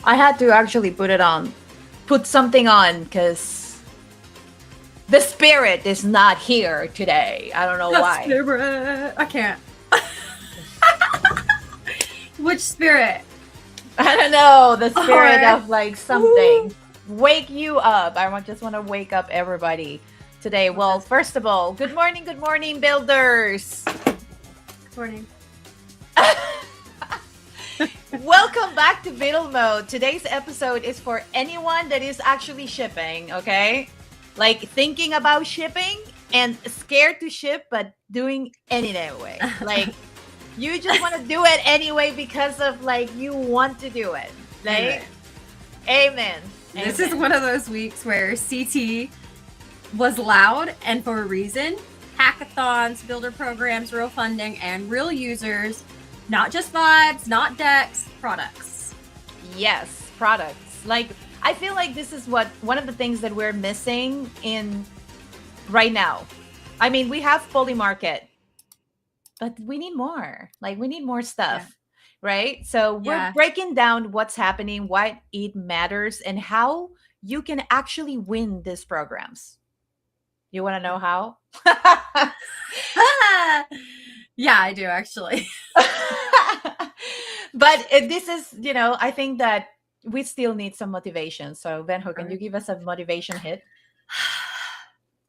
I had to actually put something on because the spirit is not here today. I don't know why. Spirit. I can't. Which spirit? I don't know. The spirit Alright. of like something. Wake you up. Just want to wake up everybody today. Well, first of all, good morning, builders. Good morning. Welcome back to BUIDLmode. Today's episode is for anyone that is actually shipping, okay? Like thinking about shipping and scared to ship, but doing it anyway. Like you just want to do it anyway because of like you want to do it. Like, Amen. This is one of those weeks where CT was loud and for a reason. Hackathons, builder programs, real funding, and real users. Not just vibes, not decks, products. Yes, products. Like, I feel like this is one of the things that we're missing in right now. I mean, we have Poly Market, but we need more. Like, we need more stuff, right? So we're breaking down what's happening, why it matters, and how you can actually win these programs. You want to know how? Yeah, I do actually. But this is, I think that we still need some motivation. So, Benho, can you give us a motivation hit?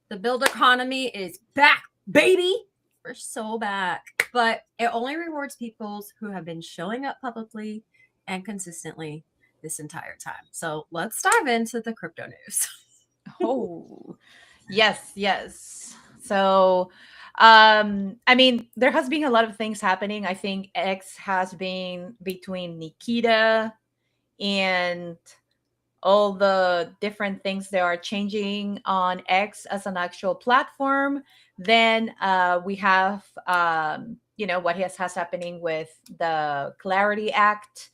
The build economy is back, baby. We're so back. But it only rewards people who have been showing up publicly and consistently this entire time. So let's dive into the crypto news. Oh, yes. So, I mean, there has been a lot of things happening. I think X has been between Nikita and all the different things that are changing on X as an actual platform. Then we have, what has happening with the Clarity Act.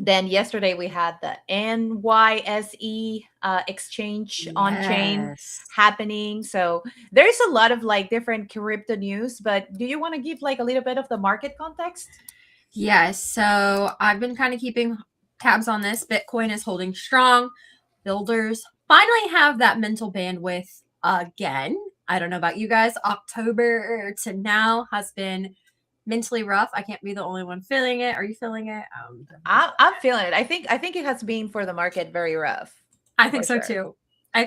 Then yesterday we had the NYSE exchange on chain happening. So there's a lot of like different crypto news, but do you want to give like a little bit of the market context? Yes. So I've been kind of keeping tabs on this. Bitcoin is holding strong. Builders finally have that mental bandwidth again. I don't know about you guys. October to now has been mentally rough. I can't be the only one feeling it. Are you feeling it? I'm feeling it. I think it has been for the market very rough. I think so too. I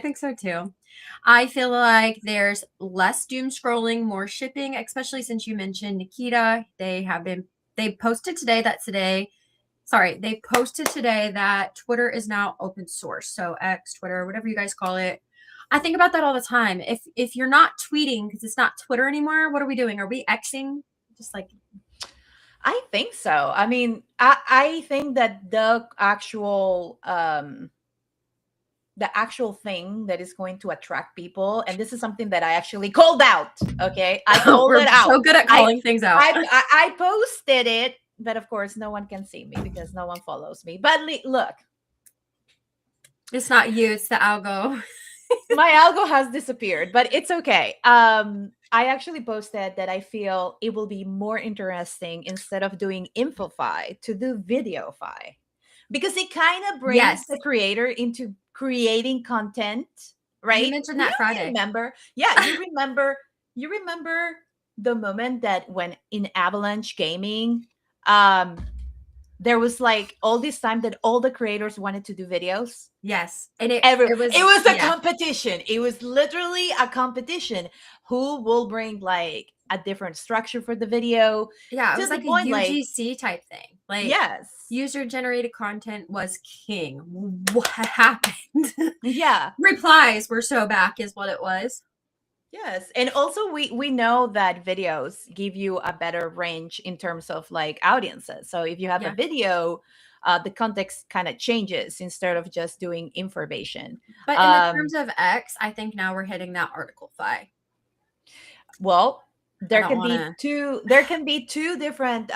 feel like there's less doom scrolling, more shipping, especially since you mentioned Nikita. They posted today that Twitter is now open source. So X, Twitter, whatever you guys call it. I think about that all the time. If you're not tweeting because it's not Twitter anymore, what are we doing? Are we Xing? Just like, I think so. I mean, I think that the actual thing that is going to attract people, and this is something that I actually called out. Okay, I called it out. So good at calling things out. I posted it, but of course, no one can see me because no one follows me. But look, it's not you; it's the algo. My algo has disappeared, but it's okay. I actually posted that I feel it will be more interesting instead of doing InfoFi to do VideoFi, because it kind of brings the creator into creating content, right? You mentioned that Friday. Remember? Yeah, you remember the moment that when in Avalanche Gaming, there was like all this time that all the creators wanted to do videos. Yes. And it was a competition. It was literally a competition. Who will bring like a different structure for the video? Yeah, it was like a UGC type thing. Like, yes, user generated content was king. What happened? Yeah. Replies were so back is what it was. Yes. And also we know that videos give you a better range in terms of like audiences. So if you have a video, the context kind of changes instead of just doing information. But in terms of X, I think now we're hitting that article-fi. Well, there can be two different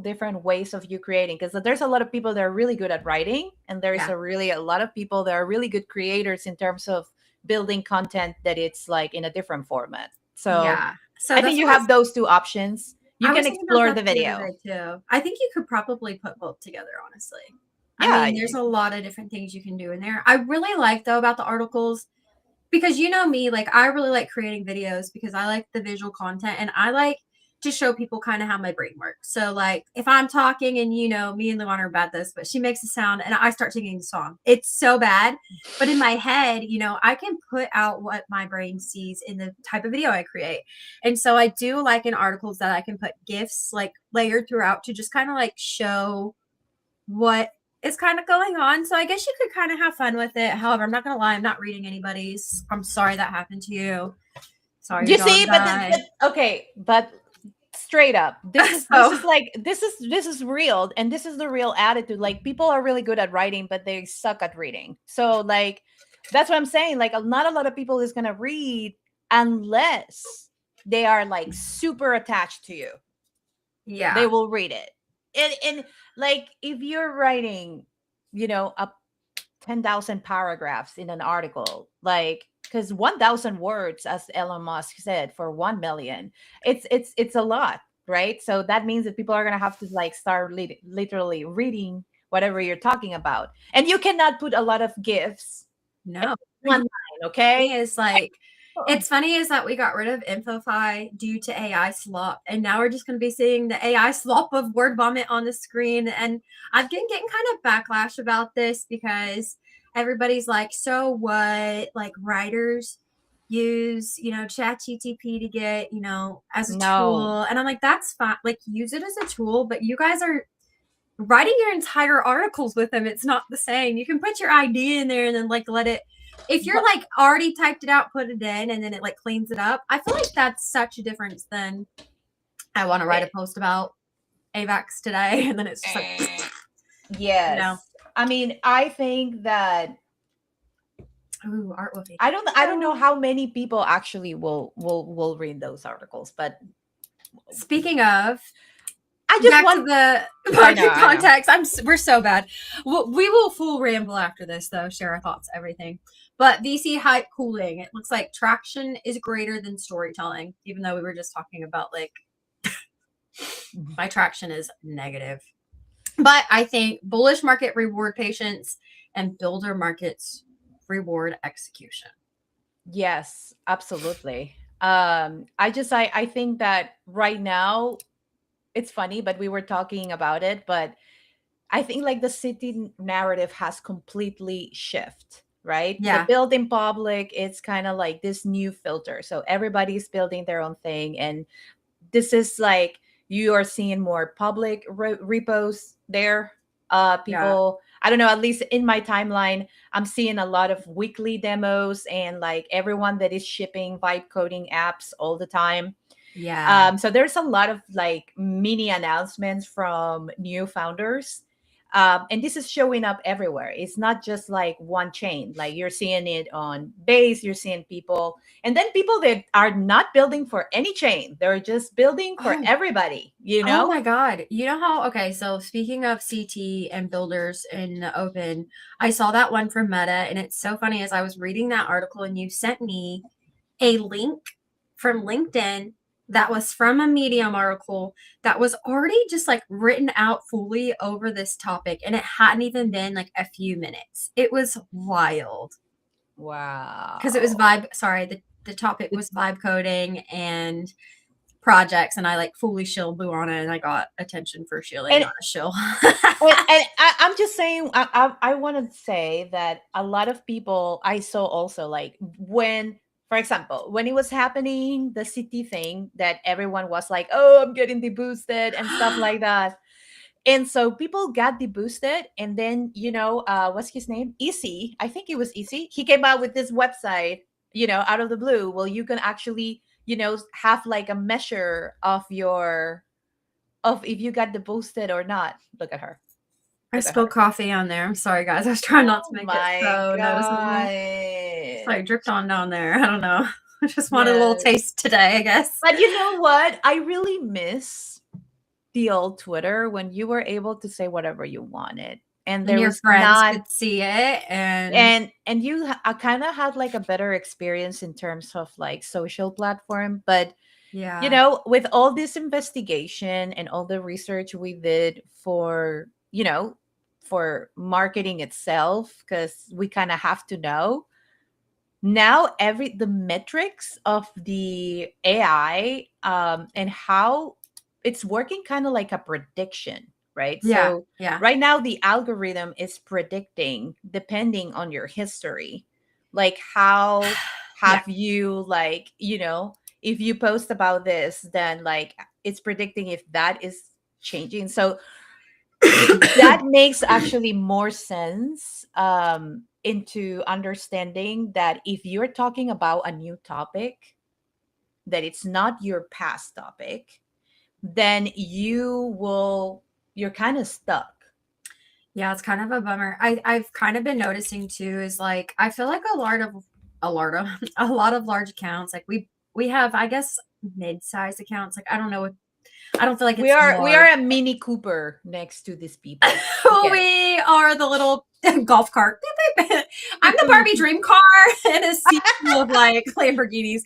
different ways of you creating, because there's a lot of people that are really good at writing, and there's a lot of people that are really good creators in terms of building content that it's like in a different format. So I think you have those two options. You I can was thinking about explore the that the other video. day too. I think you could probably put both together, honestly. I Yeah. mean, there's a lot of different things you can do in there. I really like though about the articles because you know me, like I really like creating videos because I like the visual content and I like to show people kind of how my brain works. So like if I'm talking and you know me and Luana are bad at this, but she makes a sound and I start singing the song. It's so bad. But in my head, you know, I can put out what my brain sees in the type of video I create. And so I do like in articles that I can put GIFs like layered throughout to just kind of like show what is kind of going on. So I guess you could kind of have fun with it. However, I'm not gonna lie, I'm not reading anybody's. I'm sorry that happened to you. Sorry your You dog see, died. okay, but straight up, this So is like this is real, and this is the real attitude. Like people are really good at writing, but they suck at reading. So like that's what I'm saying. Like not a lot of people is gonna read unless they are like super attached to you. They yeah. will read it. And like if you're writing, you know, a 10,000 paragraphs in an article, like because 1,000 words, as Elon Musk said, for 1 million, it's a lot, right? So that means that people are gonna have to like start literally reading whatever you're talking about, and you cannot put a lot of gifs in No. one line, okay? Is like it's funny is that we got rid of Infofy due to AI slop, and now we're just going to be seeing the AI slop of word vomit on the screen. And I've been getting kind of backlash about this because everybody's like, so what? Like writers use, you know, Chat GTP to get, you know, as a No, tool, and I'm like, that's fine. Like use it as a tool, but you guys are writing your entire articles with them. It's not the same. You can put your idea in there and then like let it if you're but like already typed it out, put it in, and then it like cleans it up. I feel like that's such a difference than I want to write a post about AVAX today, and then it's just like, you know, yes. I mean, I think that ooh, art will be. I don't know how many people actually will read those articles, but Speaking of, I just back to want. the I know, market I know. context. We're so bad. We will full ramble after this though, share our thoughts, everything. But VC hype cooling. It looks like traction is greater than storytelling, even though we were just talking about like my traction is negative. But I think bullish market reward patience and builder markets reward execution. Yes, absolutely. I think that right now it's funny, but we were talking about it, but I think like the city narrative has completely shift, right? The Yeah. building public, it's kind of like this new filter. So everybody's building their own thing, and this is like you are seeing more public repos there. Yeah. People, I don't know, at least in my timeline, I'm seeing a lot of weekly demos and like everyone that is shipping vibe coding apps all the time. Yeah. So there's a lot of like mini announcements from new founders. And this is showing up everywhere. It's not just like one chain. Like you're seeing it on base, you're seeing people, and then people that are not building for any chain. They're just building for Oh, everybody, you oh know? my God. You know how, okay, so speaking of CT and builders in the open, I saw that one from Meta, and it's so funny as I was reading that article and you sent me a link from LinkedIn that was from a Medium article that was already just like written out fully over this topic. And it hadn't even been like a few minutes. It was wild because it was Wow. the topic was vibe coding and projects. And I like fully shilled Luana and I got attention for shilling, And not a shill. I'm just saying, I want to say that a lot of people I saw also like when, for example, when it was happening, the city thing that everyone was like, oh, I'm getting deboosted and stuff like that. And so people got deboosted, and then what's his name? Easy, I think it was Easy. He came out with this website, out of the blue. Well, you can actually, have like a measure of if you got deboosted or not. Look at her. I Look at her. spilled coffee on there. I'm sorry, guys. I was trying not to Oh make it my so noticeable. It's god. like dripped on down there. I don't know. I just wanted a little Yes. taste today, I guess. But you know what? I really miss the old Twitter when you were able to say whatever you wanted. And And there your was friends not could see it and and you kind of had like a better experience in terms of like social platform, but Yeah. With all this investigation and all the research we did for marketing itself, because we kind of have to know now every the metrics of the AI, and how it's working kind of like a prediction, right? Yeah. So Yeah. right now the algorithm is predicting depending on your history, like how Yeah. have you, like, if you post about this, then like it's predicting if that is changing. So that makes actually more sense, into understanding that if you're talking about a new topic, that it's not your past topic, then you're kind of stuck. Yeah, it's kind of a bummer. I've kind of been noticing too is like I feel like a lot of a lot of large accounts like we have I guess mid-sized accounts like I don't know I don't feel like we it's are we large. are a mini Cooper next to these people. We get We are the little golf cart. I'm the Barbie it. dream car and a sea full of like Lamborghinis.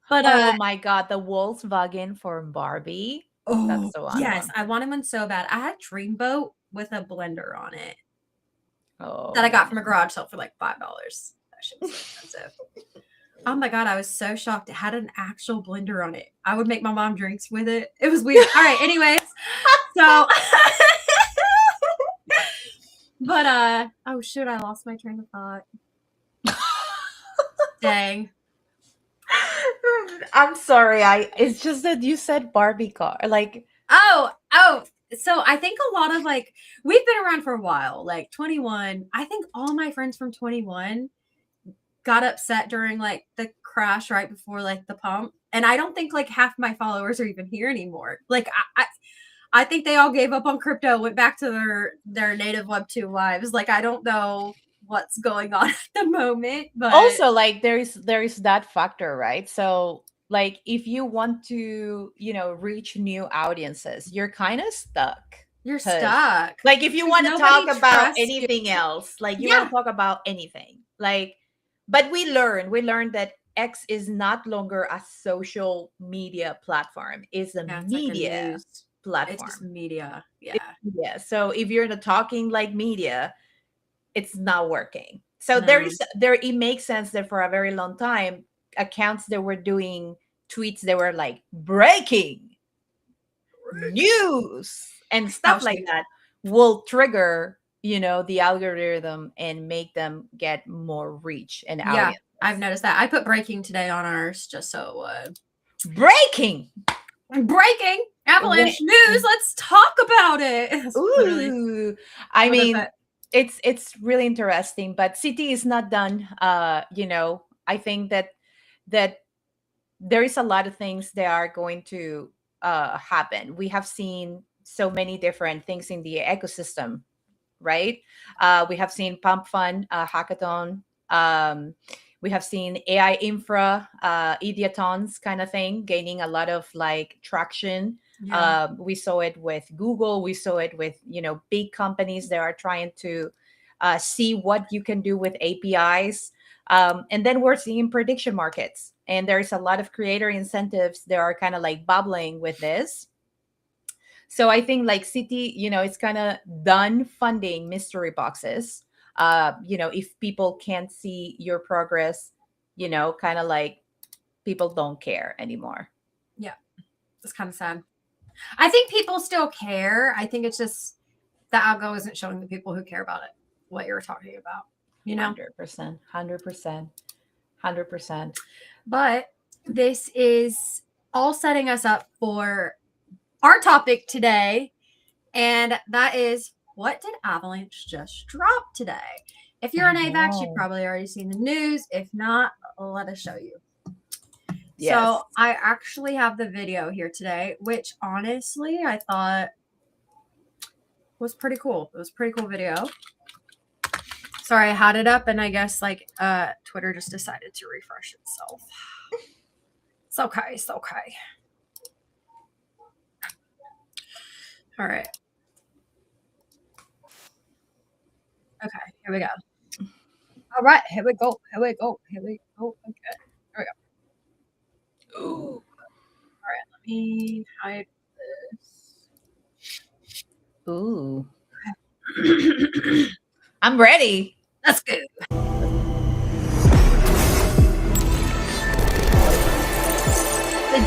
But Oh my god, the Volkswagen for Barbie. That's oh the one yes, one. I wanted one so bad. I had a Dreamboat with a blender on it that I Oh got from a man. garage sale for like $5. That shit was so expensive. Oh my god, I was so shocked. It had an actual blender on it. I would make my mom drinks with it. It was weird. All right, anyways. So but oh shoot, I lost my train of thought. Dang. I'm sorry. It's just that you said Barbie car. Like, Oh. So I think a lot of like we've been around for a while. Like 21. I think all my friends from 21 got upset during like the crash right before like the pump. And I don't think like half my followers are even here anymore. Like I think they all gave up on crypto, went back to their native Web2 lives. Like I don't know what's going on at the moment, but also, like, there is that factor, right? So like if you want to, reach new audiences, you're kind of stuck. you're Because stuck like if you because want to talk nobody about trusts you. anything else, like you want Yeah, to talk about anything, like, but we learned that X is not longer a social media platform, it's a yeah, it's like a media news. It's just platform. media. Yeah. Yeah, so if you're in the talking like media, it's not working. So No. it makes sense that for a very long time, accounts that were doing tweets that were like breaking news and That stuff was like me. that will trigger, the algorithm and make them get more reach and Yeah, audience. I've noticed that. I put breaking today on ours just so Breaking. breaking When, avalanche news. Let's talk about it. It's literally ooh, I what is mean, it? it's really interesting, but city is not done. I think that there is a lot of things that are going to happen. We have seen so many different things in the ecosystem, right? We have seen Pump Fund, Hackathon. We have seen AI infra, idiothons kind of thing, gaining a lot of like traction. Yeah. We saw it with Google. We saw it with, big companies that are trying to see what you can do with APIs. And then we're seeing prediction markets. And there's a lot of creator incentives that are kind of like bubbling with this. So I think like City, it's kind of done funding mystery boxes. If people can't see your progress, kind of like people don't care anymore. Yeah. It's kind of sad. I think people still care. I think it's just the algo isn't showing the people who care about it what you're talking about, you know? 100%, 100%, 100%. But this is all setting us up for our topic today. And that is what did Avalanche just drop today? If you're I an AVAX, you've know. probably already seen the news. If not, let us show you. Yes. So I actually have the video here today, which honestly I thought was pretty cool. It was a pretty cool video. Sorry, I had it up and I guess like Twitter just decided to refresh itself. It's okay, it's okay. All right. Okay, here we go. All right, here we go. Here we go. Here we go. Okay. Here we go. Ooh. me hide Ooh, this. I'm ready. Let's go. Did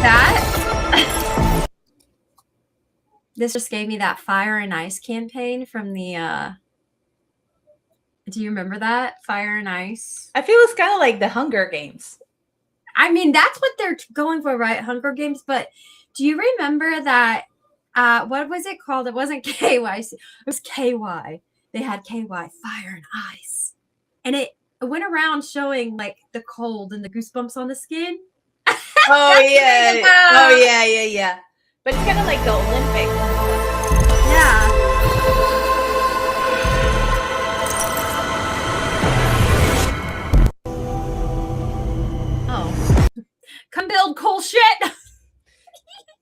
that? This just gave me that Fire and Ice campaign from the do you remember that? Fire and Ice? I feel it's kind of like the Hunger Games. I mean, that's what they're going for, right? Hunger Games. But do you remember that? What was it called? It wasn't KYC. It was KY. They had KY, Fire and Ice. And it went around showing like the cold and the goosebumps on the skin. Oh That's yeah. what it Oh is. yeah. But it's kind of like the Olympics. Yeah. Oh. Come build cool shit.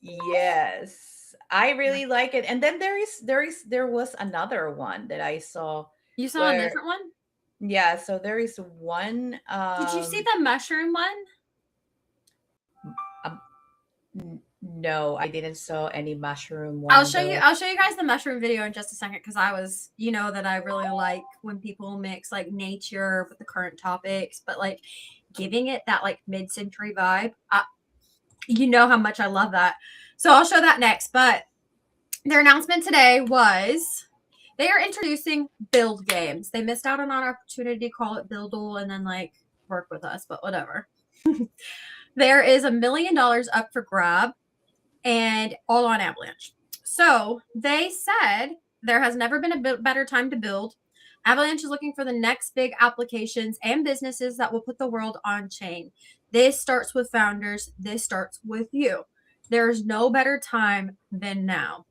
Yes, I really like it. And then there was another one that I saw. You saw a where, different one? yeah, so there is one. Did you see the mushroom one? No, I didn't saw any mushroom one. I'll show you guys the mushroom video in just a second, because I was, you know, that I really like when people mix like nature with the current topics, but like giving it that like mid-century vibe. You know how much I love that. So I'll show that next. But their announcement today was they are introducing build games. They missed out on an opportunity to call it BUIDL and then like work with us, but whatever. There is $1 million up for grab, and all on Avalanche. So they said there has never been a better time to build. Avalanche is looking for the next big applications and businesses that will put the world on chain. This starts with founders. This starts with you. There's no better time than now.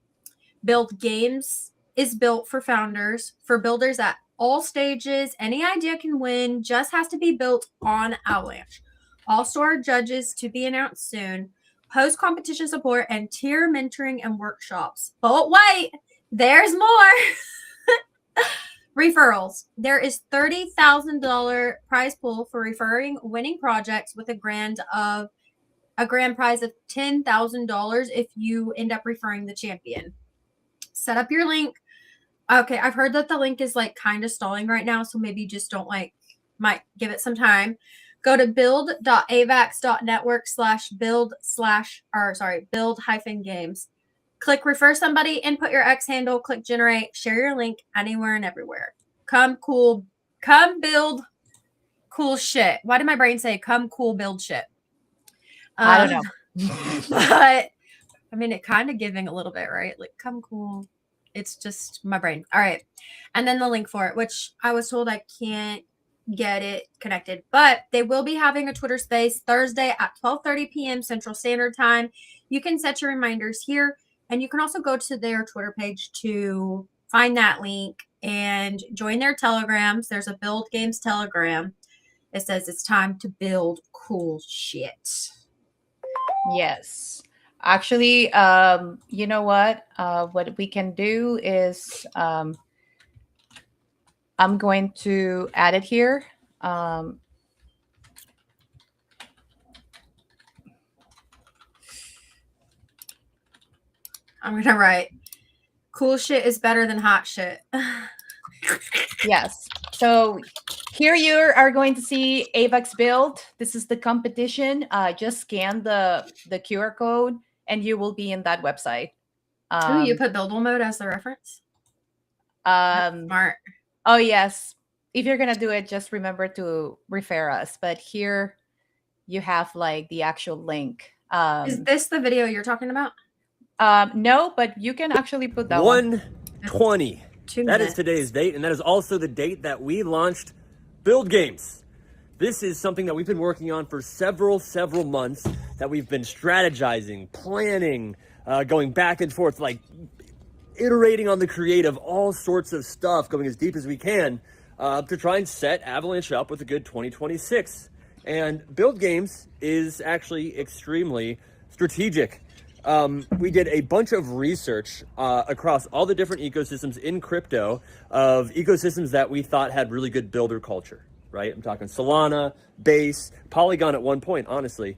Build Games is built for founders, for builders at all stages. Any idea can win, just has to be built on Avalanche. All-star judges to be announced soon. Post competition support and tier mentoring and workshops. But wait, there's more. Referrals. There is $30,000 prize pool for referring winning projects with a grand prize of $10,000 if you end up referring the champion. Set up your link. Okay, I've heard that the link is like kind of stalling right now, so maybe just don't might give it some time. Go to build.avax.network/build-games. Click refer somebody, input your X handle, click generate, share your link anywhere and everywhere. Come build cool shit. Why did my brain say come cool build shit? I don't know. But I mean, it kind of giving a little bit, right? Like come cool. It's just my brain. All right. And then the link for it, which I was told I can't get it connected, but they will be having a Twitter space Thursday at 12:30 p.m. Central Standard Time. You can set your reminders here, and you can also go to their Twitter page to find that link and join their telegrams. There's a Build Games telegram. It says it's time to build cool shit. Yes. Actually, you know what? What we can do is I'm going to add it here. I'm going to write, cool shit is better than hot shit. Yes. So here you are going to see AVAX build. This is the competition. Just scan the QR code and you will be in that website. You put BUIDlmode as the reference? Smart. Oh, yes. If you're going to do it, just remember to refer us. But here you have like the actual link. Is this the video you're talking about? No, but you can actually put that 1/20. That is today's date, and that is also the date that we launched Build Games. This is something that we've been working on for several months, that we've been strategizing, planning, going back and forth, like iterating on the creative, all sorts of stuff, going as deep as we can to try and set Avalanche up with a good 2026. And Build Games is actually extremely strategic. We did a bunch of research across all the different ecosystems in crypto, of ecosystems that we thought had really good builder culture, right? I'm talking Solana, Base, Polygon at one point, honestly.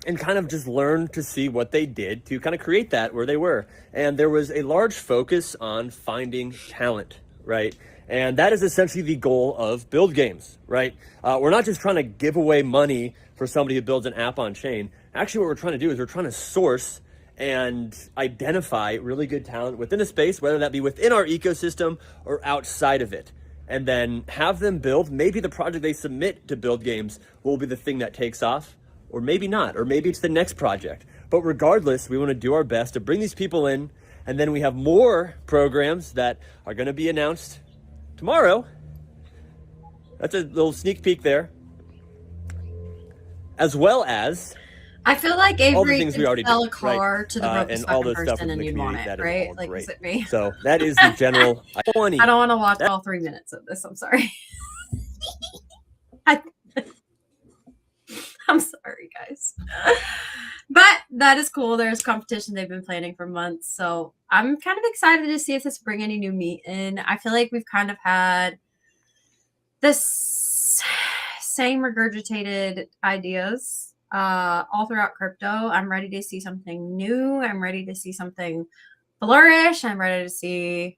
and kind of just learn to see what they did to kind of create that where they were. And there was a large focus on finding talent, right? And that is essentially the goal of Build Games, right? We're not just trying to give away money for somebody who builds an app on chain. Actually, what we're trying to do is we're trying to source and identify really good talent within a space, whether that be within our ecosystem or outside of it, and then have them build. Maybe the project they submit to Build Games will be the thing that takes off, or maybe not, or maybe it's the next project. But regardless, we want to do our best to bring these people in, and then we have more programs that are going to be announced tomorrow. That's a little sneak peek there. As well as I feel like all the Avery things we could already sell did, a car right? to the And all ropest those stuff person within and the you'd want community, it, that is right? all Like, great. is it me? So that is the general 20. I don't want to watch all 3 minutes of this. I'm sorry. I'm sorry, guys. But that is cool. There's competition they've been planning for months. So I'm kind of excited to see if this bring any new meat in. I feel like we've kind of had this same regurgitated ideas all throughout crypto. I'm ready to see something new. I'm ready to see something flourish. I'm ready to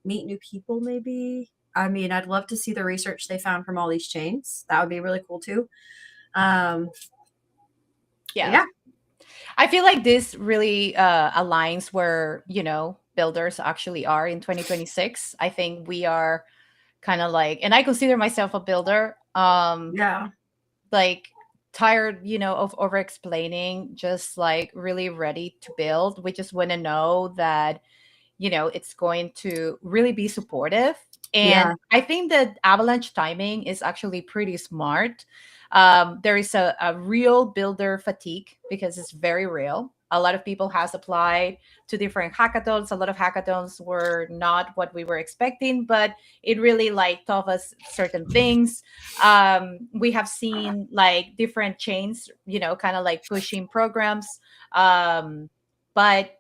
meet new people, maybe. I mean, I'd love to see the research they found from all these chains. That would be really cool too. Yeah. I feel like this really aligns where, builders actually are in 2026. I think we are kind of like, and I consider myself a builder, Yeah. like tired, of over explaining, just like really ready to build. We just want to know that, it's going to really be supportive. And Yeah. I think that Avalanche timing is actually pretty smart. There is a real builder fatigue because it's very real. A lot of people has applied to different hackathons. A lot of hackathons were not what we were expecting, but it really like taught us certain things. We have seen like different chains, kind of like pushing programs. But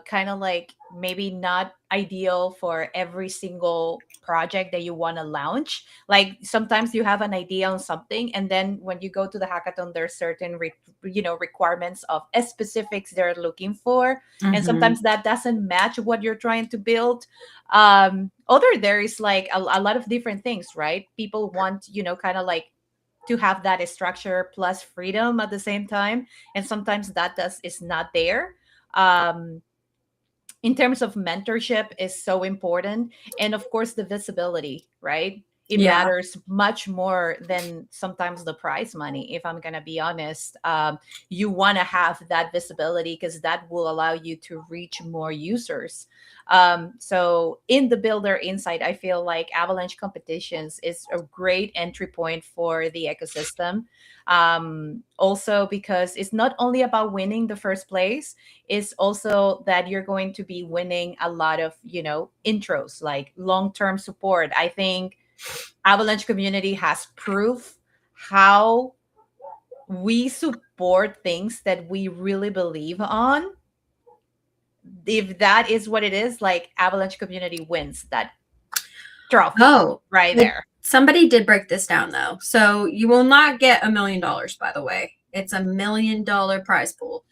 kind of like maybe not ideal for every single project that you want to launch. Like sometimes you have an idea on something, and then when you go to the hackathon, there's certain requirements of specifics they're looking for, and sometimes that doesn't match what you're trying to build. Other there is like a lot of different things, right? People want kind of like to have that structure plus freedom at the same time, and sometimes is not there. um, in terms of mentorship is so important, and of course the visibility, right? It Yeah. matters much more than sometimes the prize money, if I'm gonna be honest. You want to have that visibility because that will allow you to reach more users. So in the builder insight, I feel like Avalanche competitions is a great entry point for the ecosystem. Also because it's not only about winning the first place, is also that you're going to be winning a lot of intros, like long-term support. I think Avalanche community has proof how we support things that we really believe on. If that is what it is, like Avalanche community wins that trophy right there. Somebody did break this down though. So you will not get $1 million, by the way. It's $1 million prize pool.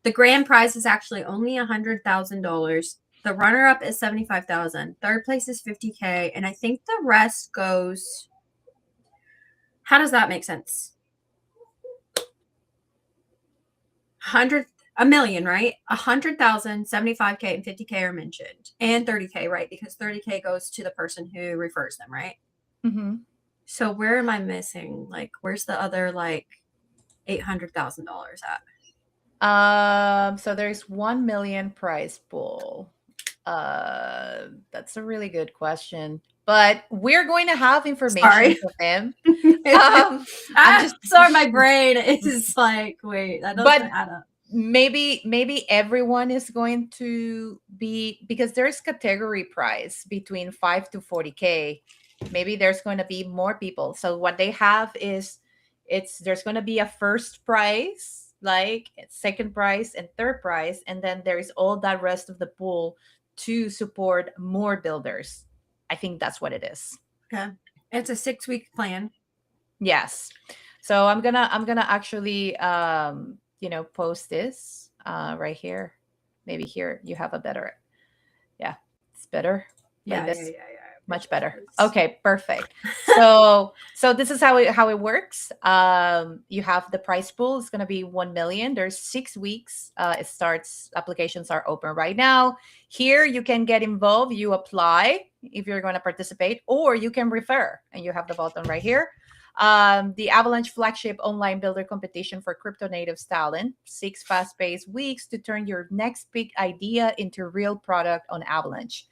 The grand prize is actually only $100,000. The runner-up is $75,000. Third place is $50K, and I think the rest goes. How does that make sense? $1 million, right? $100,000, $75K, and $50K are mentioned, and $30K, right? Because $30K goes to the person who refers them, right? Mm-hmm. So where am I missing? Like, where's the other like $800,000 at? So there's 1 million prize pool. That's a really good question, but we're going to have information from him. I'm just sorry, my brain is like, wait, that doesn't add up. Maybe everyone is going to be, because there's category price between 5 to 40K. Maybe there's going to be more people. So what they have is there's going to be a first prize, like second prize and third prize, and then there is all that rest of the pool to support more builders. I think that's what it is. Okay. It's a 6-week plan. Yes. So I'm gonna actually post this right here. Maybe here you have a better. Yeah, it's better like this. Yeah. Much better. Because Okay, perfect. So this is how it works. You have the prize pool. It's gonna be 1 million. There's 6 weeks. It starts. Applications are open right now. Here you can get involved. You apply if you're going to participate, or you can refer, and you have the button right here. The Avalanche flagship online builder competition for crypto natives talent. 6 fast-paced weeks to turn your next big idea into real product on Avalanche.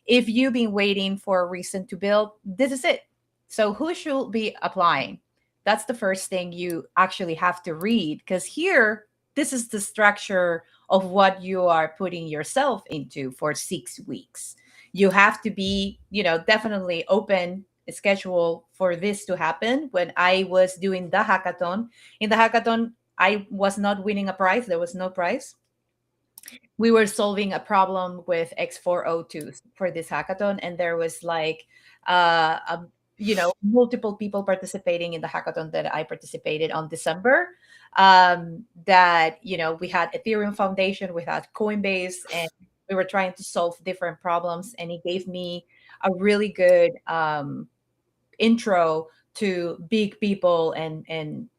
If you've been waiting for a reason to build, this is it. So, who should be applying? That's the first thing you actually have to read, because here, this is the structure of what you are putting yourself into for 6 weeks. You have to be, definitely open schedule for this to happen. When I was doing the hackathon, in the hackathon, I was not winning a prize. There was no prize. We were solving a problem with X402s for this hackathon, and there was like multiple people participating in the hackathon that I participated on December. That we had Ethereum Foundation, we had Coinbase, and we were trying to solve different problems, and it gave me a really good intro to big people and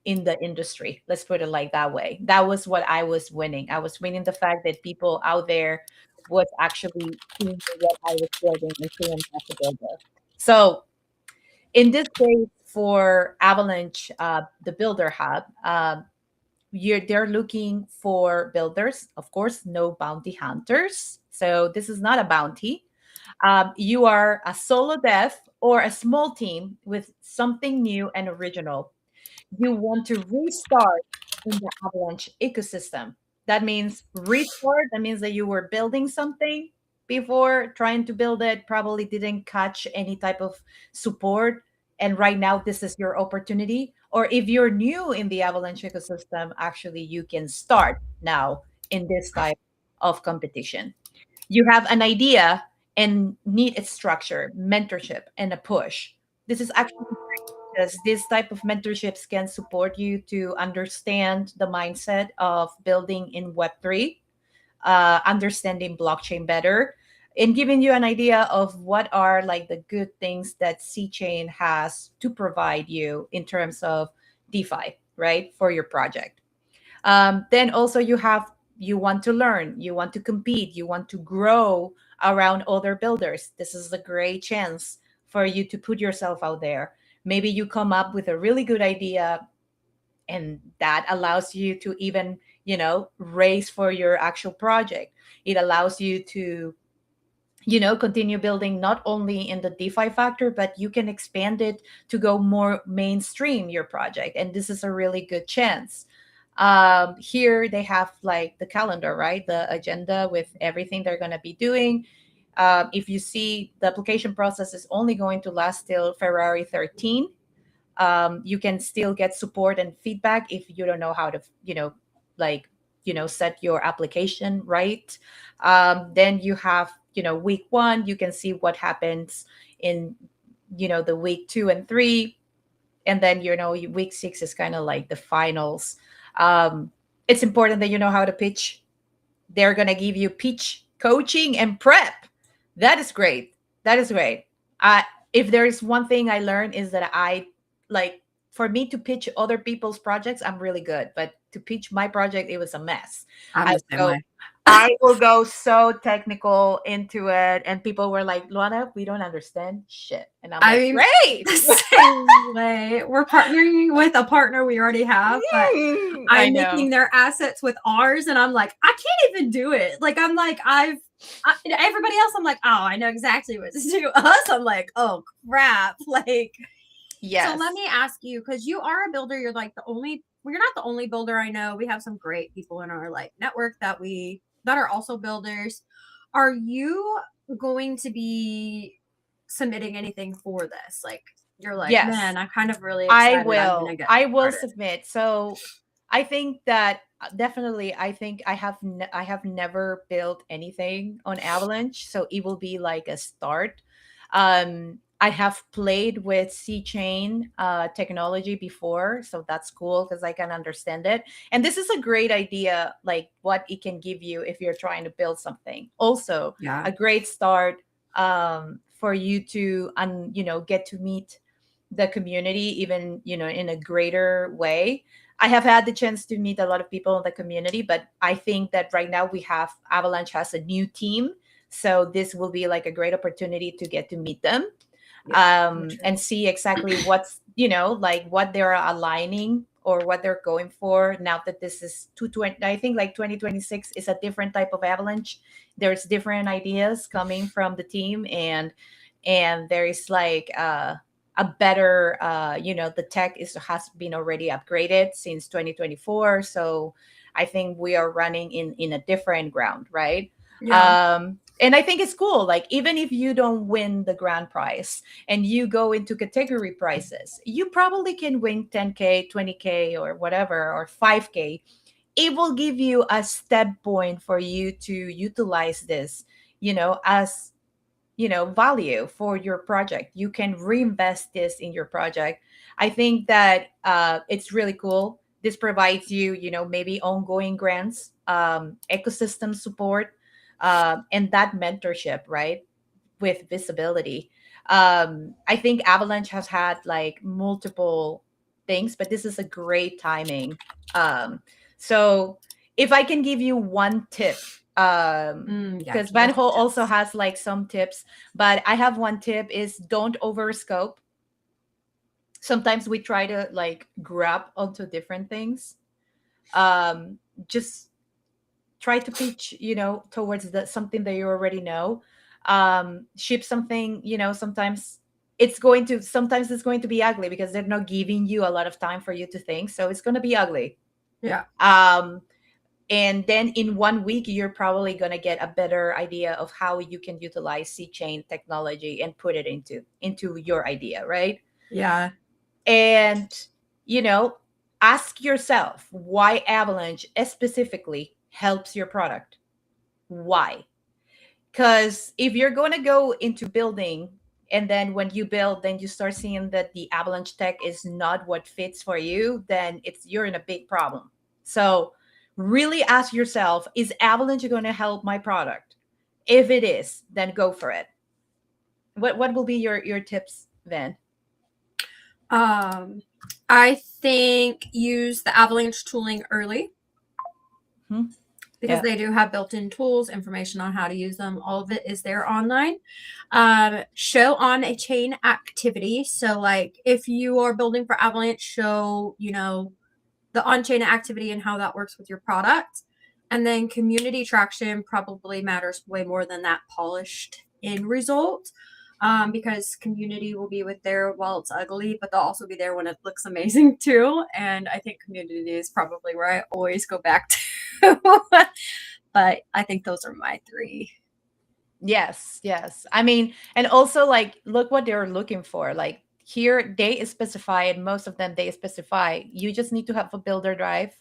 in the industry. Let's put it like that way. That was what I was winning. I was winning the fact that people out there was actually seeing what I was building and seeing as a builder. So in this case, for Avalanche, the Builder Hub, they're looking for builders, of course, no bounty hunters. So this is not a bounty. You are a solo dev or a small team with something new and original. You want to restart in the Avalanche ecosystem. That means restart. That means that you were building something before, trying to build it, probably didn't catch any type of support. And right now, this is your opportunity. Or if you're new in the Avalanche ecosystem, actually, you can start now in this type of competition. You have an idea and need a structure, mentorship, and a push. This is actually great because this type of mentorships can support you to understand the mindset of building in Web3, understanding blockchain better, and giving you an idea of what are like the good things that C Chain has to provide you in terms of DeFi, right, for your project. Then also you want to learn, you want to compete, you want to grow around other builders. This is a great chance for you to put yourself out there. Maybe you come up with a really good idea, and that allows you to even raise for your actual project. It allows you to continue building not only in the DeFi factor, but you can expand it to go more mainstream your project. And this is a really good chance. Here they have like the calendar, right? The agenda with everything they're going to be doing. If you see, the application process is only going to last till February 13. You can still get support and feedback if you don't know how to, like, set your application right. Then you have, week 1, you can see what happens in, the week 2 and 3. And then, week 6 is kind of like the finals. It's important that you know how to pitch. They're going to give you pitch coaching and prep. That is great. That is great. If there is one thing I learned is that like, for me to pitch other people's projects, I'm really good. But to pitch my project, it was a mess. I'm the same way. I will go so technical into it, and people were like, "Luana, we don't understand shit." And I'm like, "Great!" The same way. We're partnering with a partner we already have, but I'm making their assets with ours, and I'm like, I can't even do it. Like, I'm like, everybody else, I'm like, oh, I know exactly what to do. Us, I'm like, oh crap, like. Yes. So let me ask you, because you are a builder, you're like you're not the only builder I know. We have some great people in our like network that are also builders. Are you going to be submitting anything for this? Like, you're like, yes. Man, I'm kind of really excited. I will submit. So I think that definitely, I think I have never built anything on Avalanche, so it will be like a start. I have played with C chain technology before, so that's cool because I can understand it. And this is a great idea, like what it can give you if you're trying to build something. Also, Yeah. a great start for you to, get to meet the community even, in a greater way. I have had the chance to meet a lot of people in the community, but I think that right now we have Avalanche has a new team, so this will be like a great opportunity to get to meet them, Yeah. and see exactly what's, like what they're aligning or what they're going for now that this is 220. I think like 2026 is a different type of Avalanche. There's different ideas coming from the team, and there is like a better, the tech is has been already upgraded since 2024, so I think we are running in a different ground, right? Yeah. And I think it's cool, like even if you don't win the grand prize and you go into category prizes, you probably can win 10K, 20K, or whatever, or 5K. It will give you a step point for you to utilize this, as, value for your project. You can reinvest this in your project. I think that it's really cool. This provides you, maybe ongoing grants, ecosystem support, and that mentorship, right? With visibility. I think Avalanche has had like multiple things, but this is a great timing. So if I can give you one tip, Yeah. because Give Van us Ho also tips. has like some tips, but I have one tip is don't overscope. Sometimes we try to like grab onto different things. Um, just try to pitch, towards something that you already know. Ship something, sometimes it's going to be ugly because they're not giving you a lot of time for you to think, so it's going to be ugly. Yeah. um and then in 1 week you're probably going to get a better idea of how you can utilize C chain technology and put it into your idea, right? Yeah. And, you know ask yourself why Avalanche specifically helps your product. Why? Because if you're going to go into building, and then when you build, then you start seeing that the Avalanche tech is not what fits for you, then you're in a big problem. So really ask yourself, is Avalanche going to help my product? If it is, then go for it. What will be your tips, Van? Um, I think use the Avalanche tooling early Hmm? because Yeah. they do have built-in tools, information on how to use them. All of it is there online. Show on a chain activity. So, like, if you are building for Avalanche, show the on-chain activity and how that works with your product. And then community traction probably matters way more than that polished end result. Because community will be with there while it's ugly, but they'll also be there when it looks amazing too. And I think community is probably where I always go back to. But I think those are my three. Yes, yes. I mean, and also like look what they're looking for. Like here they specify, and most of them they specify you just need to have a builder drive,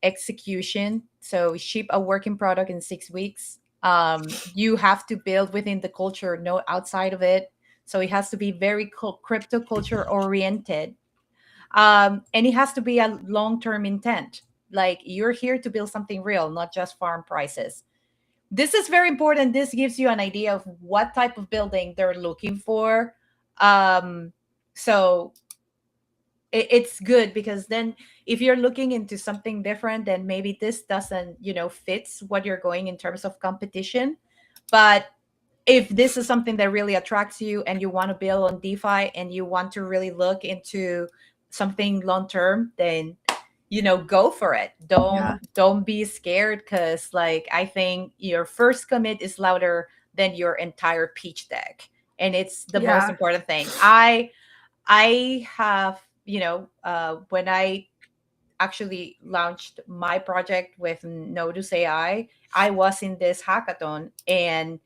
execution. So ship a working product in 6 weeks. You have to build within the culture, no outside of it. So it has to be very crypto culture oriented. And it has to be a long-term intent. Like you're here to build something real, not just farm prices. This is very important. This gives you an idea of what type of building they're looking for. So it's good because then if you're looking into something different, then maybe this doesn't, fits what you're going in terms of competition. But if this is something that really attracts you and you want to build on DeFi and you want to really look into something long term, then go for it. Yeah. Don't be scared, because like I think your first commit is louder than your entire pitch deck, and it's the most Yeah. important thing. I have, when I actually launched my project with Nodus AI, I was in this hackathon, and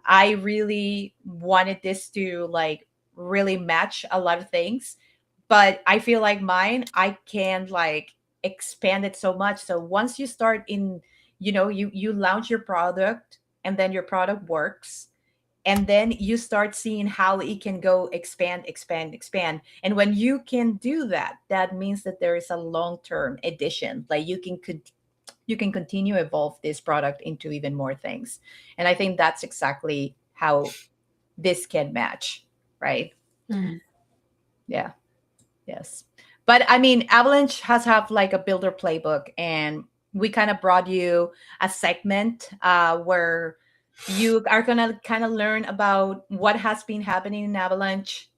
I really wanted this to like really match a lot of things. But I feel like mine, I can like expand it so much. So once you start in, you launch your product and then your product works, and then you start seeing how it can go expand, expand, expand. And when you can do that, that means that there is a long-term addition. Like you can continue evolve this product into even more things. And I think that's exactly how this can match, right? Mm. Yeah. Yes. But I mean, Avalanche has have like a builder playbook, and we kind of brought you a segment where you are gonna kind of learn about what has been happening in Avalanche,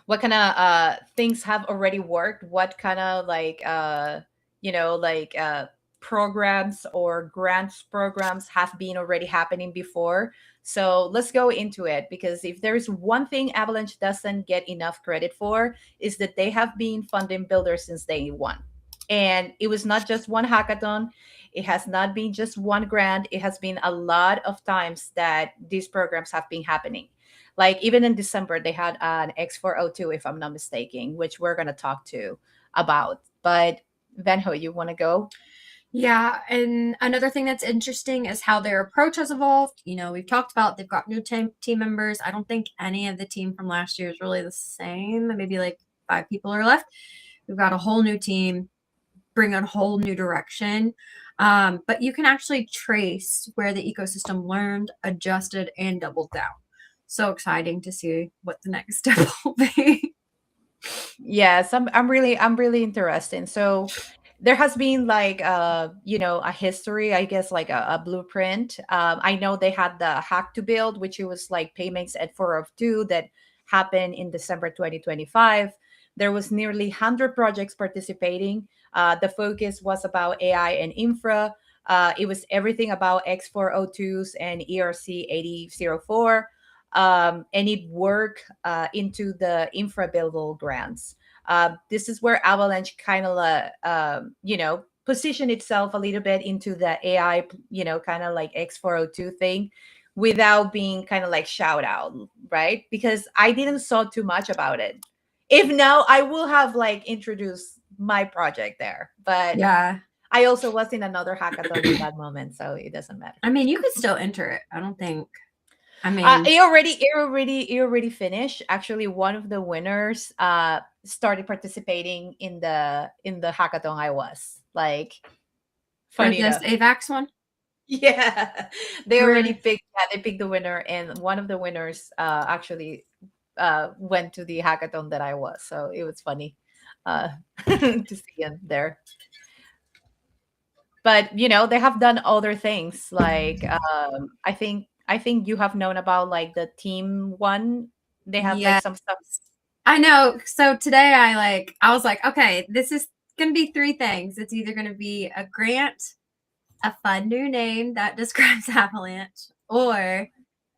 what kind of things have already worked, what kind of like programs or grants programs have been already happening before. So let's go into it, because if there's one thing Avalanche doesn't get enough credit for, is that they have been funding builders since day one. And it was not just one hackathon, it has not been just one grant, it has been a lot of times that these programs have been happening. Like even in December, they had an X402, if I'm not mistaken, which we're going to talk to about. But Venho, you want to go? Yeah, and another thing that's interesting is how their approach has evolved. You know, we've talked about they've got new team members. I don't think any of the team from last year is really the same. Maybe like 5 people are left. We've got a whole new team, bring a whole new direction. But you can actually trace where the ecosystem learned, adjusted, and doubled down. So exciting to see what the next step will be. Yes, I'm really interested. So there has been like a history, I guess, like a blueprint. I know they had the hack to build, which it was like payments at 402 that happened in December 2025. There was nearly 100 projects participating. The focus was about AI and infra. It was everything about X402s and ERC 8004. And it worked into the infra buildable grants. This is where Avalanche kind of, position itself a little bit into the AI, kind of like X402 thing, without being kind of like shout out, right? Because I didn't saw too much about it. If now, I will have like introduced my project there, but Yeah. I also was in another hackathon in that moment, so it doesn't matter. I mean, you could still enter it. I don't think. I mean, it already finished. Actually, one of the winners started participating in the hackathon. I was like, for funny this enough. AVAX one. Yeah, they already Really? picked. Yeah, they picked the winner, and one of the winners actually went to the hackathon that I was. So it was funny to see him there. But they have done other things. Like I think you have known about like the team one. They have like Yeah. some stuff. I know. So today I was like, okay, this is going to be 3 things. It's either going to be a grant, a fun new name that describes Avalanche, or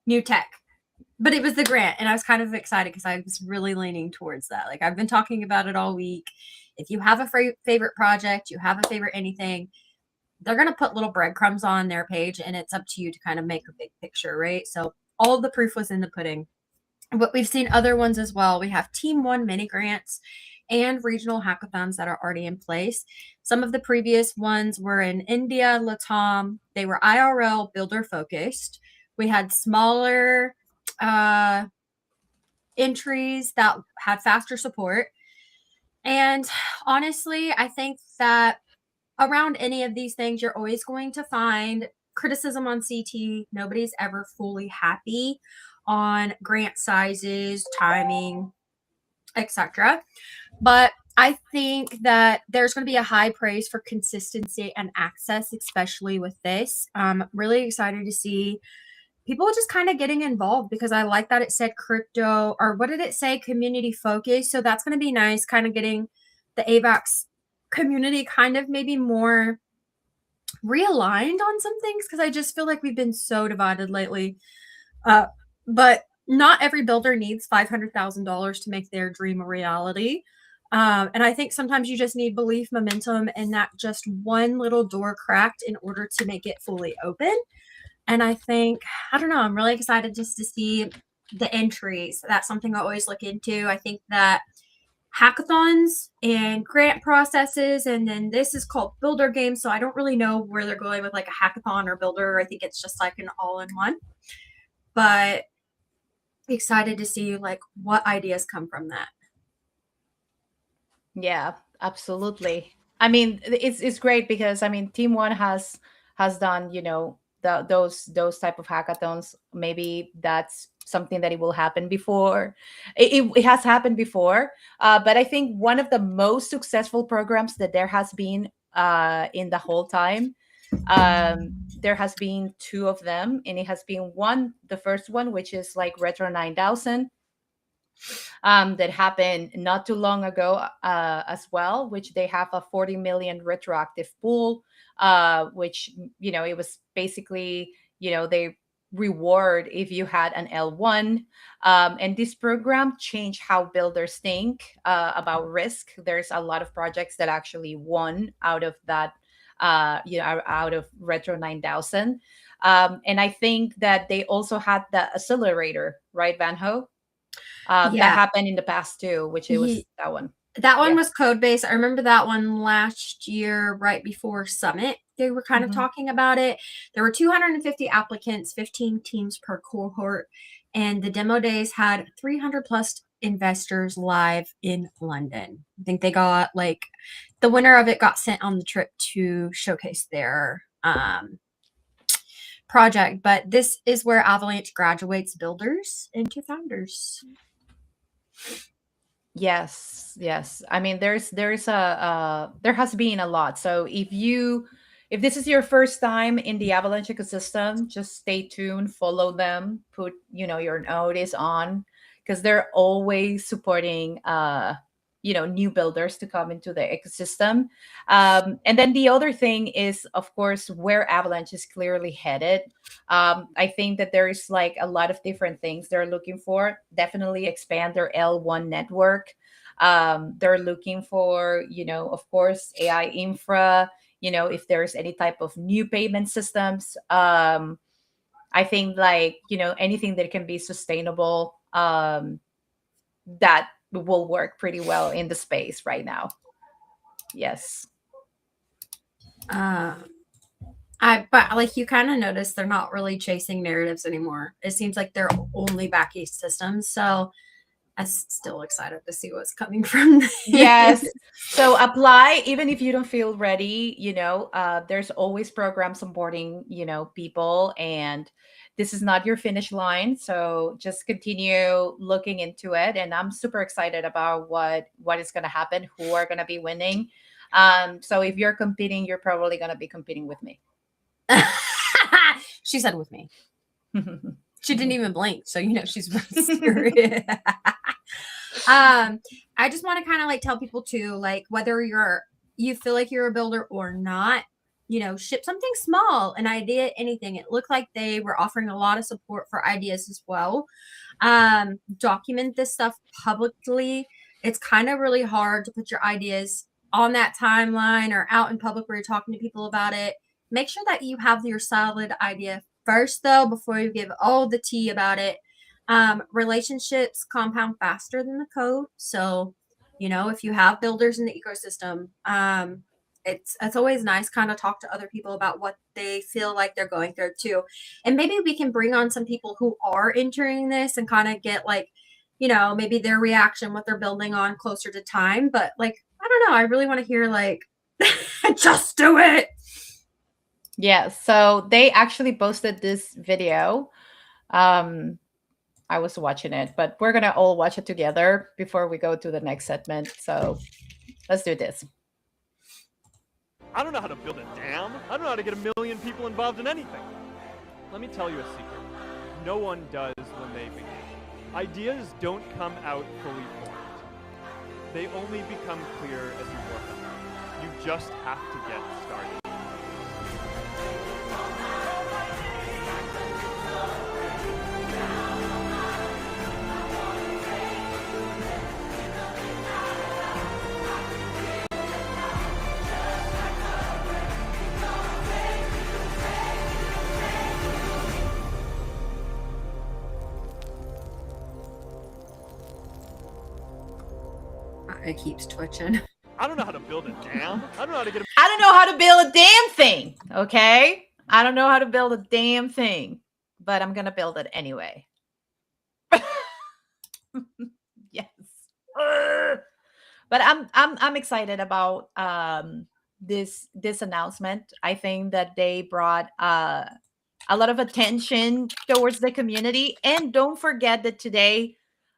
new tech. But it was the grant, and I was kind of excited because I was really leaning towards that. Like I've been talking about it all week. If you have a favorite project, you have a favorite anything, they're going to put little breadcrumbs on their page, and it's up to you to kind of make a big picture, right? So all of the proof was in the pudding. But we've seen other ones as well. We have Team One mini grants and regional hackathons that are already in place. Some of the previous ones were in India, Latam. They were IRL builder focused. We had smaller entries that had faster support. And honestly, I think that around any of these things, you're always going to find criticism on CT. Nobody's ever fully happy on grant sizes, timing, etc. But I think that there's going to be a high praise for consistency and access, especially with this. Really excited to see people just kind of getting involved, because I like that it said crypto, or what did it say? Community focus. So that's going to be nice, kind of getting the AVAX community kind of maybe more realigned on some things, because I just feel like we've been so divided lately. But not every builder needs $500,000 to make their dream a reality. And I think sometimes you just need belief, momentum, and that just one little door cracked in order to make it fully open. And I think, I don't know, I'm really excited just to see the entries. That's something I always look into. I think that hackathons and grant processes, and then this is called builder games, so I don't really know where they're going with like a hackathon or builder. I think it's just like an all-in-one. but excited to see like what ideas come from that. Yeah, absolutely. I mean, it's great because I mean, Team One has done, you know, those type of hackathons. Maybe that's something that it will happen before. It has happened before, but I think one of the most successful programs that there has been in the whole time. There has been two of them, and it has been one, the first one, which is like Retro 9000, that happened not too long ago as well, which they have a 40 million retroactive pool, which, you know, it was basically, you know, they reward if you had an L1. And this program changed how builders think about risk. There's a lot of projects that actually won out of that, you know, out of Retro 9000. And I think that they also had the accelerator, right, Van Ho? That happened in the past too, which it was that one. That one was code based. I remember that one last year, right before Summit. They were kind of talking about it. There were 250 applicants, 15 teams per cohort, and the demo days had 300 plus investors live in London. I think they got like the winner of it got sent on the trip to showcase their project. But this is where Avalanche graduates builders into founders. Yes. I mean, there has been a lot. So if this is your first time in the Avalanche ecosystem, just stay tuned, follow them, put, you know, your notice on, because they're always supporting you know, new builders to come into the ecosystem. And then the other thing is, of course, where Avalanche is clearly headed. I think that there is like a lot of different things they're looking for. Definitely expand their L1 network. They're looking for, you know, of course, AI infra, you know, if there's any type of new payment systems. I think like, you know, anything that can be sustainable, that will work pretty well in the space right now. Yes. But like you kind of notice they're not really chasing narratives anymore. It seems like they're only back-end systems. So I'm still excited to see what's coming from this. Yes. So apply, even if you don't feel ready, you know, there's always programs onboarding, you know, people, and this is not your finish line. So just continue looking into it. And I'm super excited about what is going to happen, who are going to be winning. So if you're competing, you're probably going to be competing with me. She said with me. She didn't even blink. So, you know, she's really serious. I just want to kind of like tell people too, like whether you feel like you're a builder or not, you know, ship something small, an idea, anything. It looked like they were offering a lot of support for ideas as well. Document this stuff publicly. It's kind of really hard to put your ideas on that timeline or out in public where you're talking to people about it. Make sure that you have your solid idea first, though, before you give all the tea about it. Relationships compound faster than the code. So, you know, if you have builders in the ecosystem, it's always nice kind of talk to other people about what they feel like they're going through too. And maybe we can bring on some people who are entering this and kind of get like, you know, maybe their reaction, what they're building on closer to time. But like, I don't know. I really want to hear like, just do it. Yeah. So they actually posted this video. I was watching it, but we're going to all watch it together before we go to the next segment. So let's do this. I don't know how to build a dam. I don't know how to get 1 million people involved in anything. Let me tell you a secret. No one does when they begin. Ideas don't come out fully formed. They only become clear as you work on them. You just have to get started. It keeps twitching. I don't know how to build a dam. I don't know how to get I don't know how to build a damn thing. Okay. I don't know how to build a damn thing, but I'm gonna build it anyway. Yes. But I'm excited about this announcement. I think that they brought a lot of attention towards the community. And don't forget that today,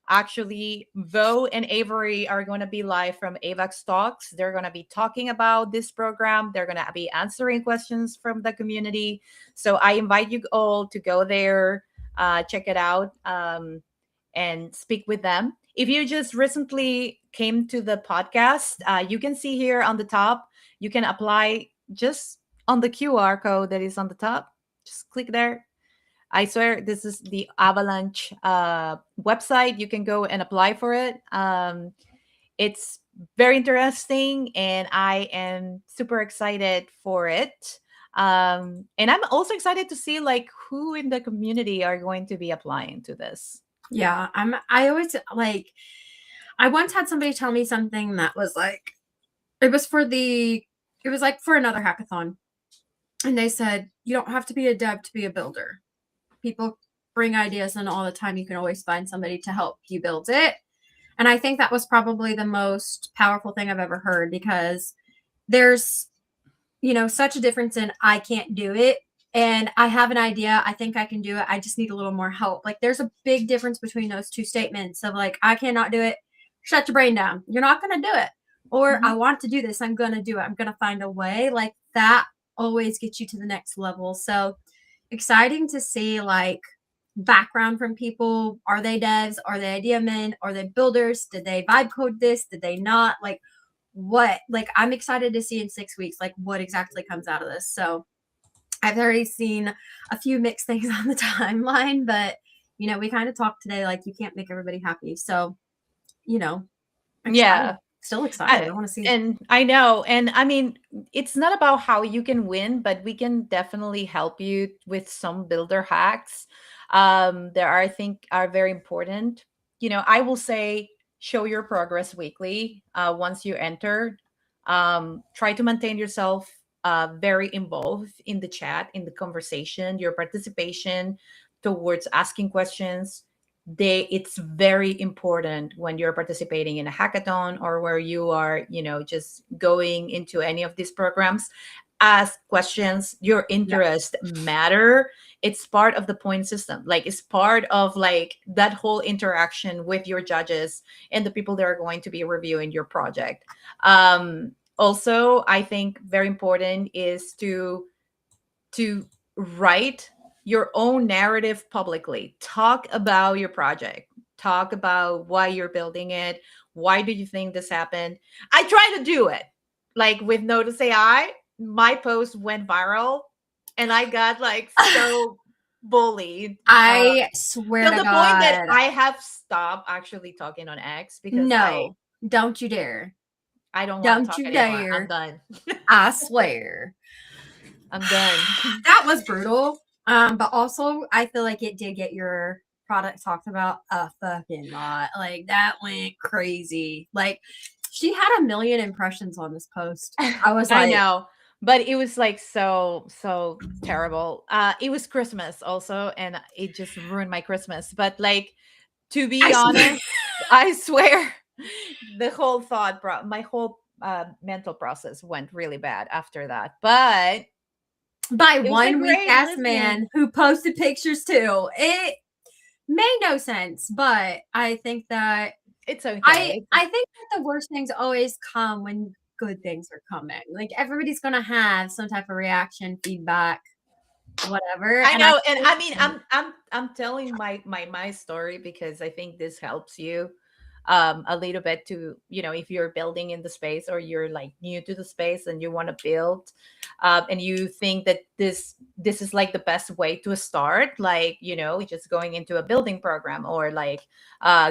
actually, Vo and Avery are going to be live from AVAX Talks. They're going to be talking about this program. They're going to be answering questions from the community. So I invite you all to go there, check it out, and speak with them. If you just recently came to the podcast, you can see here on the top, you can apply just on the QR code that is on the top. Just click there. I swear this is the Avalanche website. You can go and apply for it. It's very interesting, and I am super excited for it. And I'm also excited to see like who in the community are going to be applying to this. Yeah, I always like, I once had somebody tell me something that was like, it was like for another hackathon. And they said, you don't have to be a dev to be a builder. People bring ideas in all the time. You can always find somebody to help you build it. And I think that was probably the most powerful thing I've ever heard, because there's, such a difference in I can't do it and I have an idea. I think I can do it. I just need a little more help. Like there's a big difference between those two statements of like, I cannot do it. Shut your brain down. You're not going to do it. Or I want to do this. I'm going to do it. I'm going to find a way. Like that always gets you to the next level. So exciting to see like background from people. Are they devs? Are they idea men? Are they builders? Did they vibe code this? Did they not? Like what? Like I'm excited to see in 6 weeks like what exactly comes out of this. So I've already seen a few mixed things on the timeline, but we kind of talked today like you can't make everybody happy. So yeah, still excited. I want to see. And I know. And I mean, it's not about how you can win, but we can definitely help you with some builder hacks. There are, I think, are very important. I will say show your progress weekly once you enter. Try to maintain yourself very involved in the chat, in the conversation, your participation towards asking questions. It's very important when you're participating in a hackathon or where you are just going into any of these programs. Ask questions. Your interest matter. It's part of the point system. Like it's part of like that whole interaction with your judges and the people that are going to be reviewing your project. Also, I think very important is to write your own narrative publicly. Talk about your project. Talk about why you're building it. Why do you think this happened? I try to do it. Like with Notice AI, my post went viral and I got like so bullied. I swear to the God. point that I have stopped actually talking on X because don't you dare. I don't want to talk anymore. I'm done. I swear. I'm done. That was brutal. But also I feel like it did get your product talked about a fucking lot. Like that went crazy. Like she had 1 million impressions on this post. I was like, I know, but it was like so terrible. It was Christmas also, and it just ruined my Christmas. But like, to be honest, I swear, the whole my whole mental process went really bad after that. But by one weak ass man who posted pictures too, it made no sense. But I think that it's okay. I think that the worst things always come when good things are coming. Like everybody's gonna have some type of reaction, feedback, whatever. I know, and I mean, I'm telling my story because I think this helps you a little bit to if you're building in the space or you're like new to the space and you want to build, and you think that this is like the best way to start, like just going into a building program or like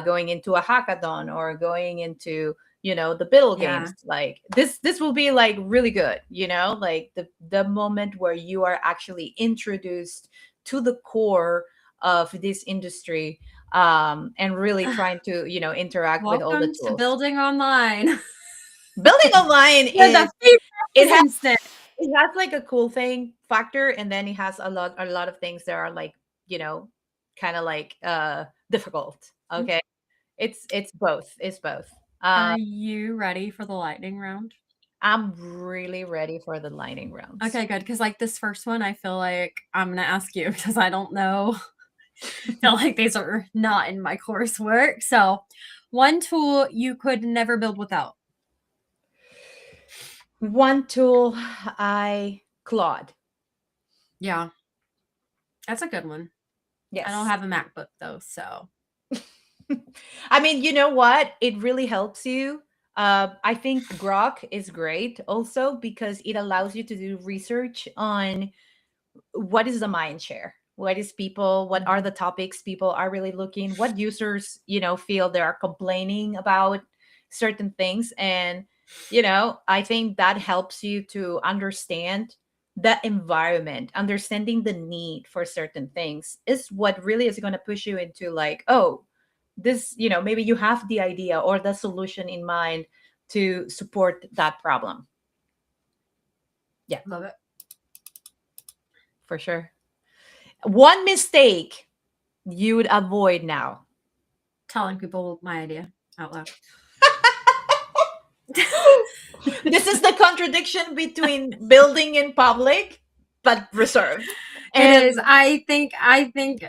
going into a hackathon or going into the build games. Like this will be like really good, like the moment where you are actually introduced to the core of this industry, and really trying to interact with all the tools. To building online. Building online it has like a cool thing factor, and then it has a lot of things that are like kind of like difficult. Okay. It's both. It's both. Are you ready for the lightning round? I'm really ready for the lightning rounds. Okay, good. Because like this first one, I feel like I'm gonna ask you because I don't know. I feel like these are not in my coursework. So, one tool you could never build without. One tool, Claude. Yeah, that's a good one. Yes. I don't have a MacBook though, so. I mean, you know what? It really helps you. I think Grok is great also because it allows you to do research on what is the mind share, what is people, what are the topics people are really looking, what users feel they are complaining about certain things. And I think that helps you to understand the environment. Understanding the need for certain things is what really is going to push you into like, oh, this, maybe you have the idea or the solution in mind to support that problem. Yeah, love it for sure. One mistake you would avoid now? Telling people my idea out loud. This is the contradiction between building in public but reserved. It is. I think I think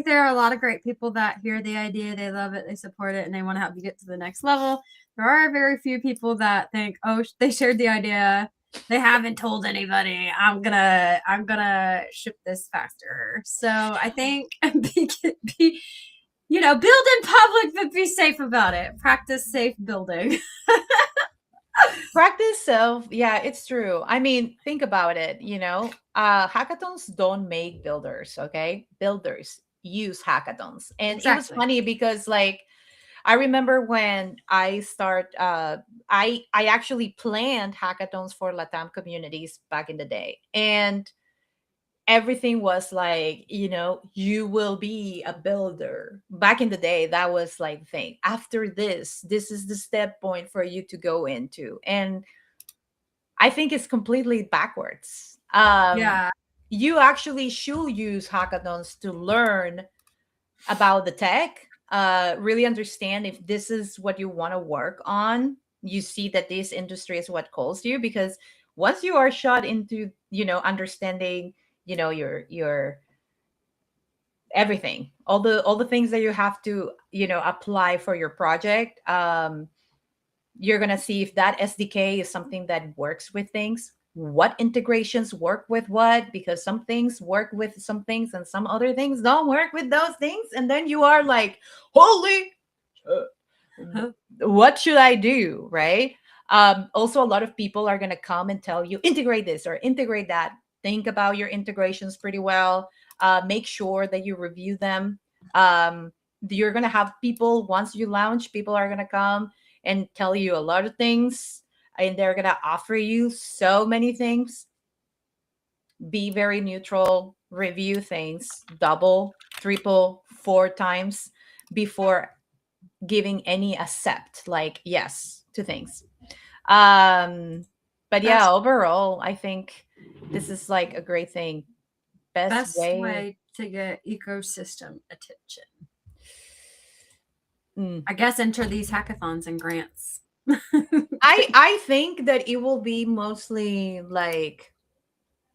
there are a lot of great people that hear the idea, they love it, they support it, and they want to help you get to the next level. There are very few people that think, oh, they shared the idea, they haven't told anybody, I'm gonna ship this faster. So I think build in public, but be safe about it. Practice safe building. Practice self. Yeah, it's true. I mean, think about it. Hackathons don't make builders. Okay, builders use hackathons. And It was funny because like I remember when I actually planned hackathons for Latam communities back in the day. And everything was like, you will be a builder. Back in the day, that was like the thing. After this is the step point for you to go into. And I think it's completely backwards. Yeah. You actually should use hackathons to learn about the tech, really understand if this is what you want to work on. You see that this industry is what calls you, because once you are shot into, understanding, your everything, all the things that you have to, apply for your project, you're gonna see if that SDK is something that works with things, what integrations work with what, because some things work with some things and some other things don't work with those things. And then you are like, holy, what should I do? Right. Also, a lot of people are going to come and tell you, integrate this or integrate that. Think about your integrations pretty well. Make sure that you review them. You're going to have people, once you launch, people are going to come and tell you a lot of things, and they're going to offer you so many things. Be very neutral, review things double, triple, 4 times before giving any accept, like yes to things. But yeah, overall, I think this is like a great thing. Best way to get ecosystem attention. I guess enter these hackathons and grants. I think that it will be mostly like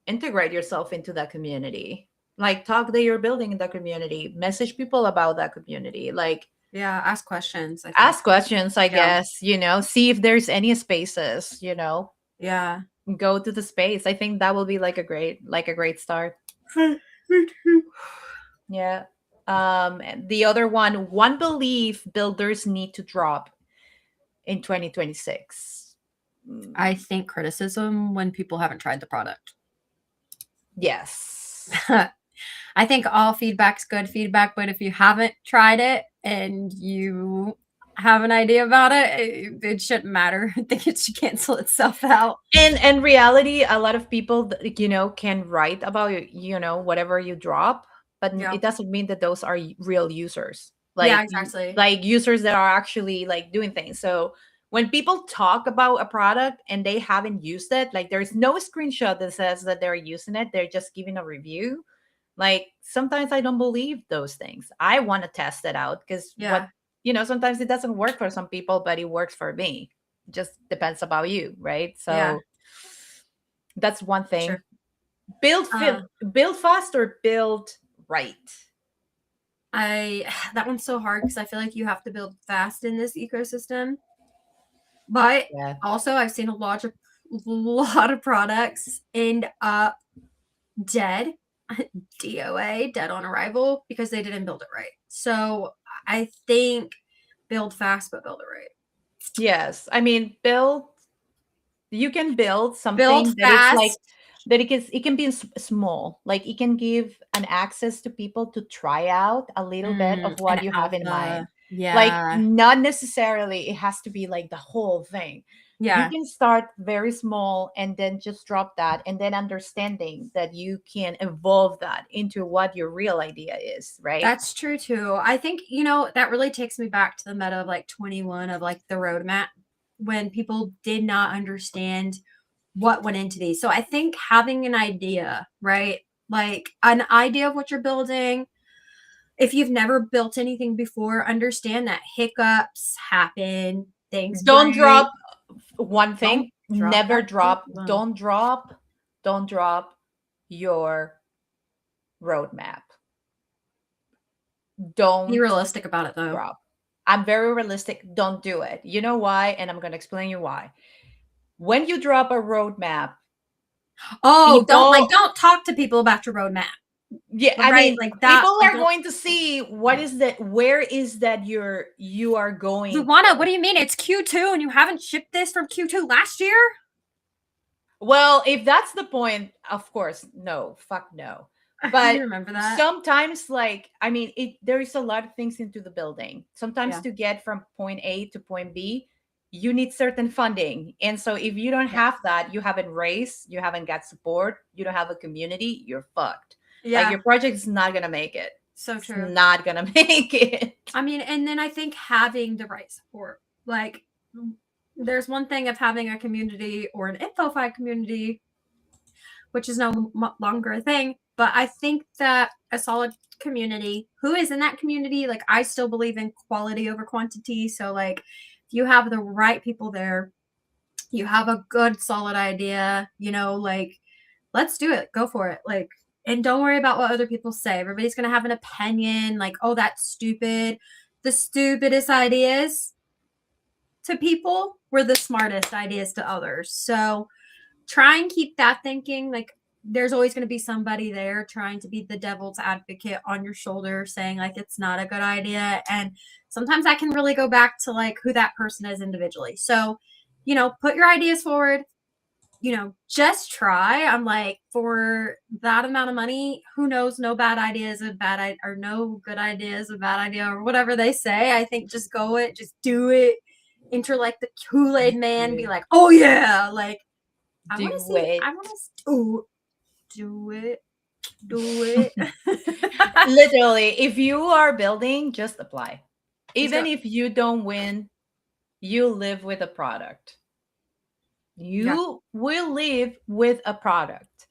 integrate yourself into that community, like talk that you're building in that community, message people about that community, like ask questions. I guess, see if there's any spaces, yeah, go to the space. I think that will be like a great start. Yeah. The other one belief builders need to drop in 2026. I think criticism when people haven't tried the product. Yes. I think all feedback's good feedback, but if you haven't tried it and you have an idea about it, it shouldn't matter. I think it should cancel itself out. In reality, a lot of people, can write about, whatever you drop, but it doesn't mean that those are real users. Like, yeah, exactly. Like users that are actually like doing things. So when people talk about a product and they haven't used it, like there's no screenshot that says that they're using it. They're just giving a review. Like sometimes I don't believe those things. I want to test it out because what, sometimes it doesn't work for some people, but it works for me. It just depends about you, right? So that's one thing. Sure. Build fast or build right. That one's so hard because I feel like you have to build fast in this ecosystem. But also I've seen a lot of products end up dead, DOA, dead on arrival, because they didn't build it right. So I think build fast, but build it right. Yes. I mean, you can build something that it's like, that it can be small. Like it can give an access to people to try out a little bit of what you have in mind. Yeah. Like not necessarily it has to be like the whole thing. Yeah. You can start very small and then just drop that, and then understanding that you can evolve that into what your real idea is, right? That's true too. I think, that really takes me back to the meta of like 21 of like the roadmap, when people did not understand what went into these. So I think having an idea, right? Like an idea of what you're building. If you've never built anything before, understand that hiccups happen. Things don't break. drop one thing. Never drop. Don't drop your roadmap. Don't be realistic about it though. Drop. I'm very realistic. Don't do it. You know why? And I'm going to explain you why. When you drop a roadmap, don't talk to people about your roadmap. Yeah, I mean, like that, people are going to see where is that you are going. Luana, what do you mean? It's Q2 and you haven't shipped this from Q2 last year? Well, if that's the point, of course, no, fuck no. But you remember that? Sometimes, like, I mean, there is a lot of things into the building. Sometimes to get from point A to point B, you need certain funding. And so if you don't have that, you haven't raised, you haven't got support, you don't have a community, you're fucked. Yeah. Like your project is not going to make it. So true. It's not going to make it. I mean, and then I think having the right support, like there's one thing of having a community or an InfoFi community, which is no longer a thing. But I think that a solid community, who is in that community, like I still believe in quality over quantity. So like if you have the right people there, you have a good solid idea, like let's do it. Go for it. Like, and don't worry about what other people say. Everybody's going to have an opinion like, oh, that's stupid. The stupidest ideas to people were the smartest ideas to others. So try and keep that thinking. Like there's always going to be somebody there trying to be the devil's advocate on your shoulder saying like it's not a good idea. And sometimes that can really go back to like who that person is individually. So, put your ideas forward, just try. I'm like, for that amount of money, who knows, no bad idea is a bad idea, or no good idea is a bad idea, or whatever they say. I think just go it, just do it. Enter like the Kool-Aid man, be like, oh yeah, like I want to see it. I want to do it. Literally, if you are building, just apply. Even if you don't win, you live with a product. You will live with a product.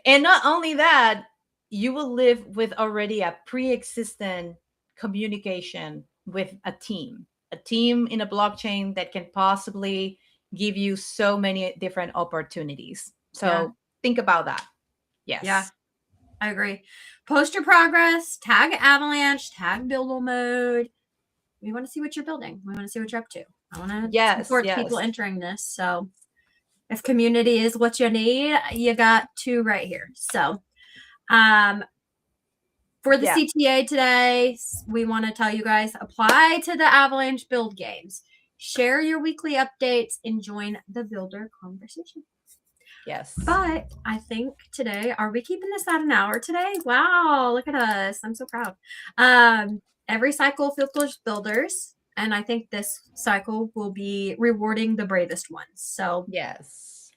And not only that, you will live with already a pre-existing communication with a team in a blockchain that can possibly give you so many different opportunities. So think about that. Yes. Yeah, I agree. Post your progress, tag Avalanche, tag BUIDLmode. We want to see what you're building. We want to see what you're up to. I want to support people entering this. So if community is what you need, you got two right here. So for the CTA today, we want to tell you guys, apply to the Avalanche build games. Share your weekly updates and join the builder conversation. Yes. But I think today, are we keeping this at an hour today? Wow, look at us. I'm so proud. Every cycle filters builders. And I think this cycle will be rewarding the bravest ones. So yes.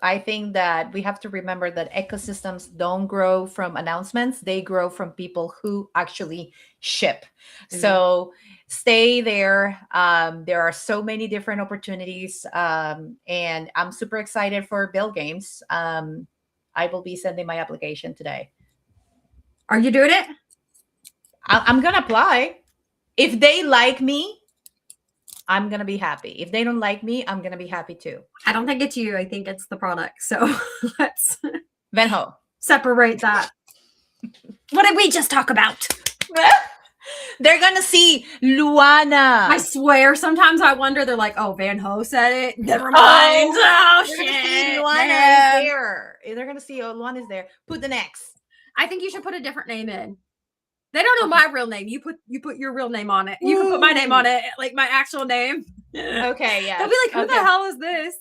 I think that we have to remember that ecosystems don't grow from announcements. They grow from people who actually ship. Mm-hmm. So stay there. There are so many different opportunities. And I'm super excited for build games. I will be sending my application today. Are you doing it? I'm gonna apply. If they like me, I'm gonna be happy. If they don't like me, I'm gonna be happy too. I don't think it's you. I think it's the product. So let's Venho. separate that. What did we just talk about? They're gonna see Luana. I swear, sometimes I wonder. They're like, "Oh, Van Ho said it. Never mind." Oh They're shit! gonna see Luana is there. They're gonna see Luana is there. Put an X. I think you should put a different name in. They don't know my real name. You put your real name on it. You can put my name on it, like my actual name. Okay, yeah. They'll be like, "Who the hell is this?"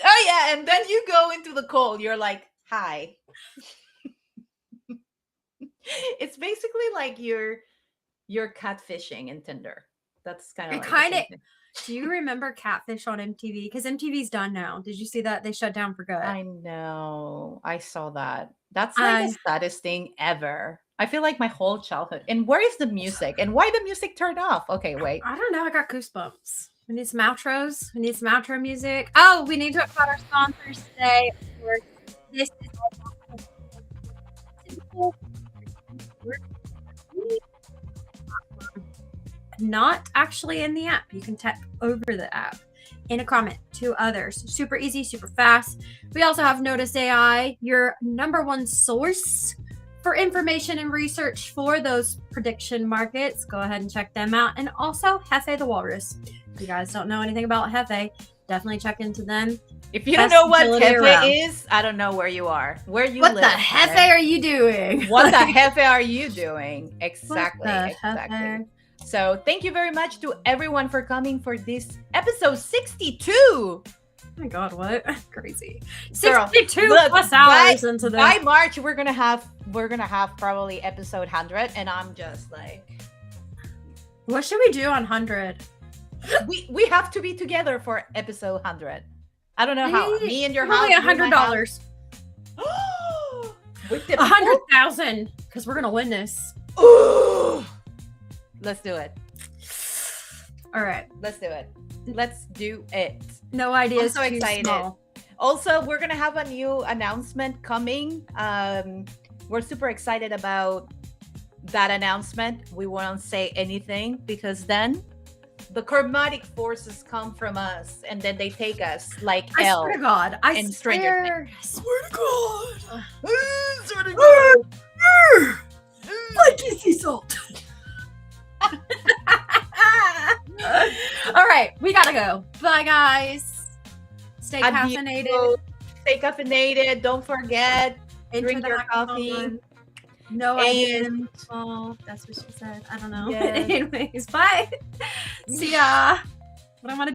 Oh yeah, and then you go into the call. You're like, "Hi." It's basically like you're catfishing in Tinder. That's kind of like Do you remember Catfish on MTV? Because MTV's done now. Did you see that? They shut down for good. I know. I saw that. That's like the saddest thing ever. I feel like my whole childhood. And where is the music? And why the music turned off? Okay, wait. I don't know. I got goosebumps. We need some outros. We need some outro music. Oh, we need to talk about our sponsors today. Of course, this is not actually in the app. You can tap over the app in a comment to others. Super easy, super fast. We also have Notice AI, your number one source for information and research for those prediction markets. Go ahead and check them out. And also Hefe the Walrus. If you guys don't know anything about Hefe, definitely check into them. If you don't know what Hefe is, I don't know where you are. Where you live. What the Hefe are you doing? What the Hefe are you doing? Exactly. Exactly. So thank you very much to everyone for coming for this episode 62. Oh my God, what? Crazy. 62 plus hours into this. By March, we're gonna have probably episode 100, and I'm just like, what should we do on 100? We have to be together for episode 100. I don't know how. Me and your house. $100. $100,000 because we're gonna win this. Ooh. Let's do it. All right. Let's do it. Let's do it. No ideas. I'm so excited. Small. Also, we're going to have a new announcement coming. We're super excited about that announcement. We won't say anything because then the karmatic forces come from us and then they take us like hell. I swear to God. I swear to God. Swear to God. Like sea salt. All right, we gotta go. Bye, guys. Stay caffeinated. Stay caffeinated. Don't forget. Drink your coffee. No idea. Oh, that's what she said. I don't know. Yes. Anyways, bye. See ya. What I want to